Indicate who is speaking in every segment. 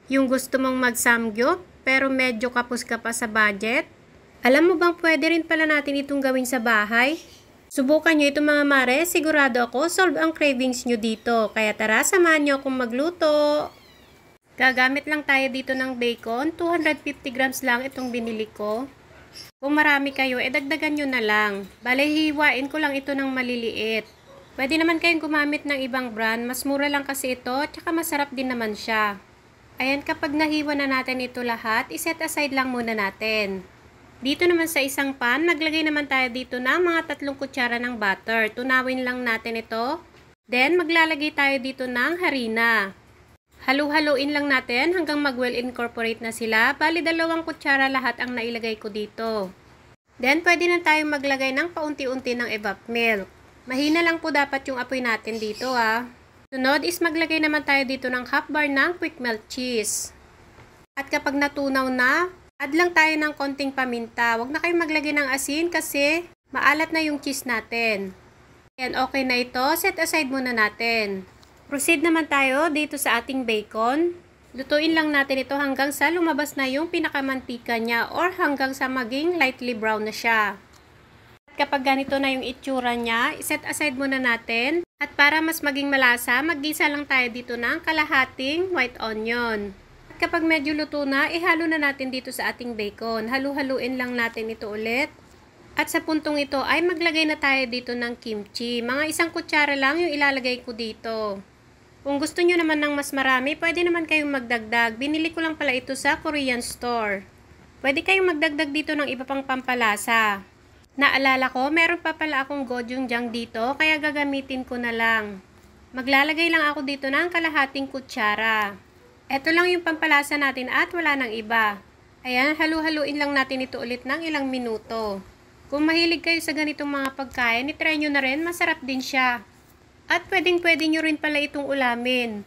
Speaker 1: Yung gusto mong mag-samgyup pero medyo kapos ka pa sa budget? Alam mo bang pwede rin pala natin itong gawin sa bahay? Subukan nyo ito mga mare, sigurado ako solve ang cravings nyo dito. Kaya tara, samahan nyo akong magluto. Gagamit lang tayo dito ng bacon, 250 grams lang itong binili ko. Kung marami kayo, dagdagan nyo na lang. Bale, hiwain ko lang ito ng maliliit. Pwede naman kayong gumamit ng ibang brand, mas mura lang kasi ito, tsaka masarap din naman siya. Ayan, kapag nahiwa na natin ito lahat, iset aside lang muna natin. Dito naman sa isang pan, naglagay naman tayo dito ng mga 3 kutsara ng butter. Tunawin lang natin ito. Then, maglalagay tayo dito ng harina. Halu-haluin lang natin hanggang mag-well incorporate na sila. Bali, 2 kutsara lahat ang nailagay ko dito. Then, pwede na tayong maglagay ng paunti-unti ng evap milk. Mahina lang po dapat yung apoy natin dito Sunod is maglagay naman tayo dito ng half bar ng quick melt cheese. At kapag natunaw na, add lang tayo ng konting paminta. Huwag na kayong maglagay ng asin kasi maalat na yung cheese natin. Ayan, okay na ito. Set aside muna natin. Proceed naman tayo dito sa ating bacon. Lutuin lang natin ito hanggang sa lumabas na yung pinakamantika niya or hanggang sa maging lightly brown na siya. Kapag ganito na yung itsura niya, iset aside muna natin. At para mas maging malasa, maggisa lang tayo dito ng kalahating white onion. At kapag medyo luto na, ihalo na natin dito sa ating bacon. Halu-haluin lang natin ito ulit. At sa puntong ito ay maglagay na tayo dito ng kimchi. Mga 1 kutsara lang yung ilalagay ko dito. Kung gusto nyo naman ng mas marami, pwede naman kayong magdagdag. Binili ko lang pala ito sa Korean store. Pwede kayong magdagdag dito ng iba pang pampalasa. Naalala ko, meron pa pala akong gochujang dito, kaya gagamitin ko na lang. Maglalagay lang ako dito ng kalahating kutsara. Ito lang yung pampalasa natin at wala nang iba. Ayan, halu-haluin lang natin ito ulit ng ilang minuto. Kung mahilig kayo sa ganitong mga pagkain, itry nyo na rin, masarap din siya. At pwedeng-pwede nyo rin pala itong ulamin.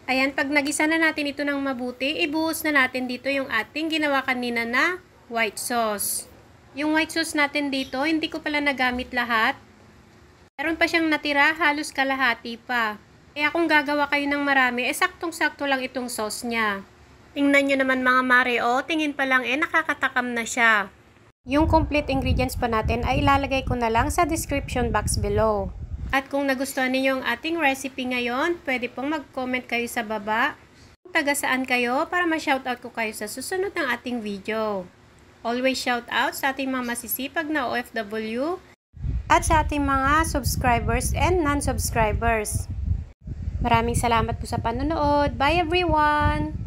Speaker 1: Ayan, pag nagisa na natin ito ng mabuti, ibuhos na natin dito yung ating ginawa kanina na white sauce. Yung white sauce natin dito, hindi ko pala nagamit lahat. Meron pa siyang natira, halos kalahati pa. Kaya kung gagawa kayo ng marami, saktong-sakto lang itong sauce niya. Tingnan nyo naman mga mare, tingin pa lang nakakatakam na siya. Yung complete ingredients pa natin ay ilalagay ko na lang sa description box below. At kung nagustuhan niyo yung ating recipe ngayon, pwede pong mag-comment kayo sa baba. Kung taga saan kayo para ma-shoutout ko kayo sa susunod ng ating video. Always shout out sa ating mga masisipag na OFW at sa ating mga subscribers and non-subscribers. Maraming salamat po sa panonood. Bye everyone!